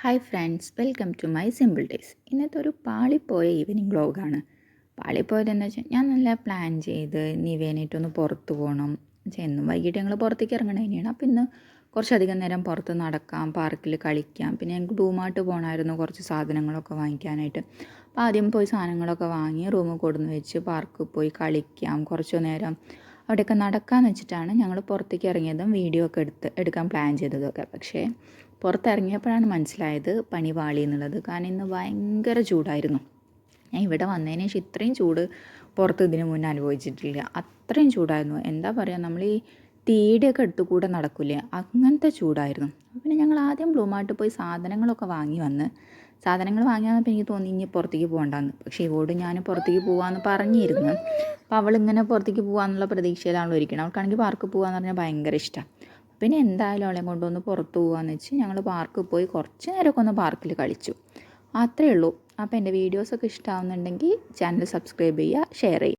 Hi friends, welcome to my simple days. ഇന്നത്തെ ഒരു പാളിപ്പോയ evening വ്ളോഗാണ്. പാളിപ്പോയതെന്ന് വെച്ചാൽ ഞാൻ നല്ല പ്ലാൻ ചെയ്ത് നിവേനായിട്ടൊന്ന് പുറത്ത് പോകണം. എന്നും വൈകിട്ട് ഞങ്ങൾ പുറത്തേക്ക് ഇറങ്ങണ തന്നെയാണ്. അപ്പോൾ ഇന്ന് കുറച്ചധികം നേരം പുറത്ത് നടക്കാം, പാർക്കിൽ കളിക്കാം. പിന്നെ ഞങ്ങൾക്ക് ഡൂമാർട്ട് പോകണമായിരുന്നു കുറച്ച് സാധനങ്ങളൊക്കെ വാങ്ങിക്കാനായിട്ട്. അപ്പോൾ ആദ്യം പോയി സാധനങ്ങളൊക്കെ വാങ്ങി റൂമിൽ കൊടുന്ന് വെച്ച് പാർക്കിൽ പോയി കളിക്കാം കുറച്ച് നേരം. അവിടെയൊക്കെ നടക്കാമെന്ന് വെച്ചിട്ടാണ് ഞങ്ങൾ പുറത്തേക്ക് ഇറങ്ങിയതും വീഡിയോ ഒക്കെ എടുക്കാൻ പ്ലാൻ ചെയ്തതൊക്കെ. പക്ഷേ പുറത്തിറങ്ങിയപ്പോഴാണ് മനസ്സിലായത് പണി പാളി എന്നുള്ളത്. കാരണം ഇന്ന് ഭയങ്കര ചൂടായിരുന്നു. ഞാൻ ഇവിടെ വന്നതിന് ശേഷം ഇത്രയും ചൂട് പുറത്ത് ഇതിന് മുന്നേ അനുഭവിച്ചിട്ടില്ല. അത്രയും ചൂടായിരുന്നു. എന്താ പറയുക, നമ്മൾ ഈ തീയുടെയൊക്കെ അടുത്ത് കൂടെ നടക്കില്ലേ, അങ്ങനത്തെ ചൂടായിരുന്നു. പിന്നെ ഞങ്ങൾ ആദ്യം ബ്ലൂ മാർട്ടിൽ പോയി സാധനങ്ങളൊക്കെ സാധനങ്ങൾ വാങ്ങി വന്നപ്പോൾ എനിക്ക് തോന്നി ഇനി പുറത്തേക്ക് പോകണ്ടെന്ന്. പക്ഷേ ഇവോട് ഞാൻ പുറത്തേക്ക് പോകാമെന്ന് പറഞ്ഞിരുന്നു. അപ്പോൾ അവളിങ്ങനെ പുറത്തേക്ക് പോകാമെന്നുള്ള പ്രതീക്ഷയിലാണല്ലോ ഇരിക്കണം. അവൾക്കാണെങ്കിൽ പാർക്കിൽ പോകാമെന്ന് പറഞ്ഞാൽ ഭയങ്കര ഇഷ്ടമാണ്. പിന്നെ എന്തായാലും അവളെ കൊണ്ടൊന്ന് പുറത്ത് പോകാമെന്ന് വെച്ച് ഞങ്ങൾ പാർക്കിൽ പോയി കുറച്ച് നേരമൊക്കെ ഒന്ന് പാർക്കിൽ കളിച്ചു. അത്രയേ ഉള്ളൂ. അപ്പോൾ എൻ്റെ വീഡിയോസൊക്കെ ഇഷ്ടമാവുന്നുണ്ടെങ്കിൽ ചാനൽ സബ്സ്ക്രൈബ് ചെയ്യുക, ഷെയർ ചെയ്യുക.